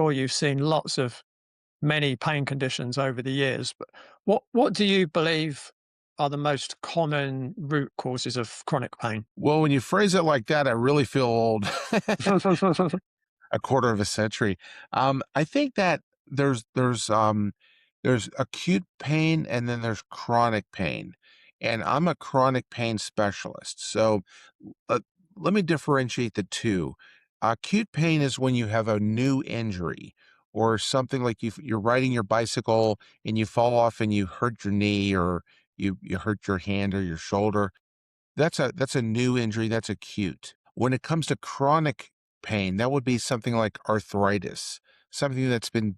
sure you've seen lots of many pain conditions over the years, but what do you believe are the most common root causes of chronic pain? Well, when you phrase it like that, I really feel old. A quarter of a century. I think that there's acute pain and then there's chronic pain, and I'm a chronic pain specialist. So uh, let me differentiate the two. Acute pain is when you have a new injury or something like you're riding your bicycle and you fall off and you hurt your knee or you hurt your hand or your shoulder. That's a new injury, that's acute. When it comes to chronic pain, that would be something like arthritis, something that's been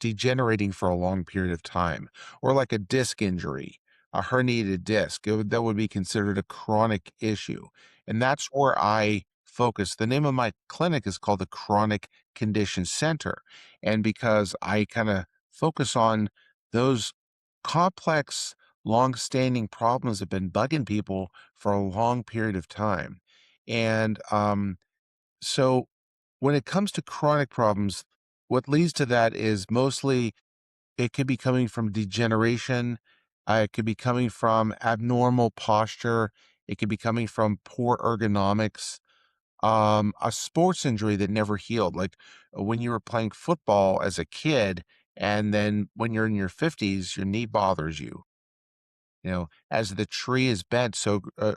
degenerating for a long period of time, or like a disc injury, a herniated disc. That would be considered a chronic issue. And that's where I focus. The name of my clinic is called the Chronic Condition Center. And because I kind of focus on those complex long-standing problems have been bugging people for a long period of time. And so when it comes to chronic problems, what leads to that is mostly it could be coming from degeneration. It could be coming from abnormal posture. It could be coming from poor ergonomics. A sports injury that never healed, like when you were playing football as a kid, and then when you're in your 50s, your knee bothers you. As the tree is bent,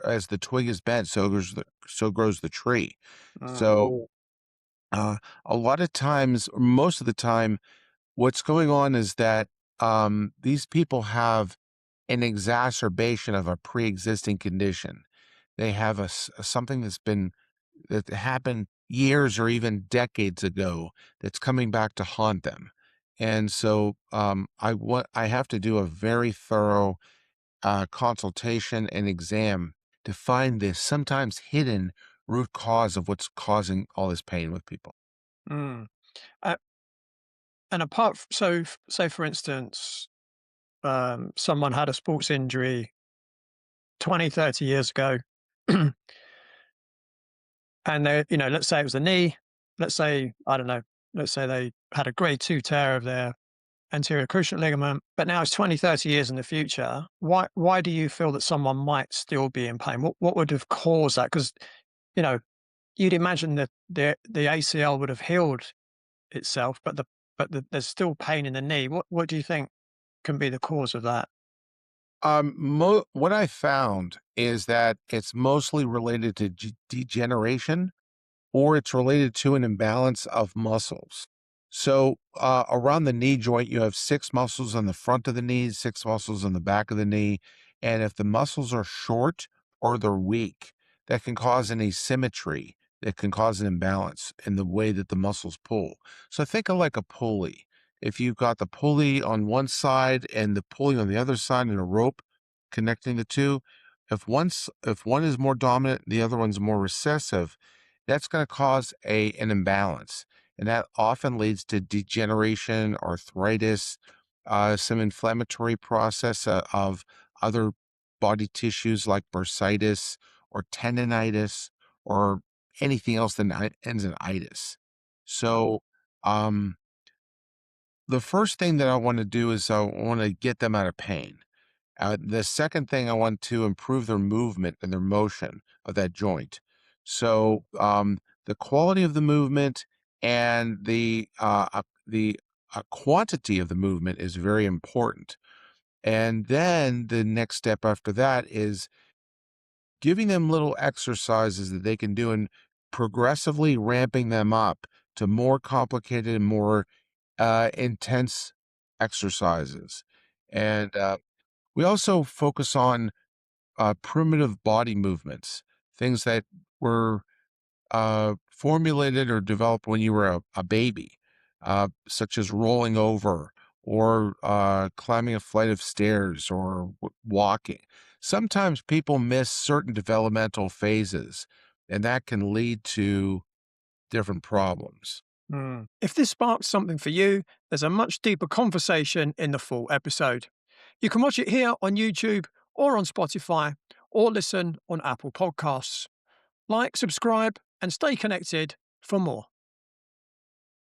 as the twig is bent, so grows the tree. Mm. So, a lot of times, or most of the time, what's going on is that, these people have an exacerbation of a pre-existing condition. They have something that happened years or even decades ago that's coming back to haunt them. And so, I have to do a very thorough consultation and exam to find this sometimes hidden root cause of what's causing all this pain with people. Mm. Uh, and say for instance, someone had a sports injury 20, 30 years ago, and let's say it was a knee. Let's say, I don't know, let's say they had a grade 2 tear of their anterior cruciate ligament, but now it's 20, 30 years in the future. Why do you feel that someone might still be in pain? What would have caused that? Because, you know, you'd imagine that the ACL would have healed itself, there's still pain in the knee. What do you think can be the cause of that? What I found is that it's mostly related to degeneration or it's related to an imbalance of muscles. So, around the knee joint, you have six muscles on the front of the knee, six muscles on the back of the knee. And if the muscles are short or they're weak, that can cause an asymmetry, that can cause an imbalance in the way that the muscles pull. So, think of like a pulley. If you've got the pulley on one side and the pulley on the other side and a rope connecting the two, if one is more dominant, the other one's more recessive, that's going to cause an imbalance. And that often leads to degeneration, arthritis, some inflammatory process of other body tissues like bursitis or tendonitis or anything else that ends in itis. So, um, the first thing that I want to do is I want to get them out of pain. The second thing, I want to improve their movement and their motion of that joint. So the quality of the movement and the quantity of the movement is very important. And then the next step after that is giving them little exercises that they can do and progressively ramping them up to more complicated and more intense exercises. And we also focus on primitive body movements, things that were formulated or developed when you were a baby, such as rolling over or climbing a flight of stairs or walking. Sometimes people miss certain developmental phases, and that can lead to different problems. Mm. If this sparks something for you, there's a much deeper conversation in the full episode. You can watch it here on YouTube or on Spotify or listen on Apple Podcasts. Like, subscribe, and stay connected for more.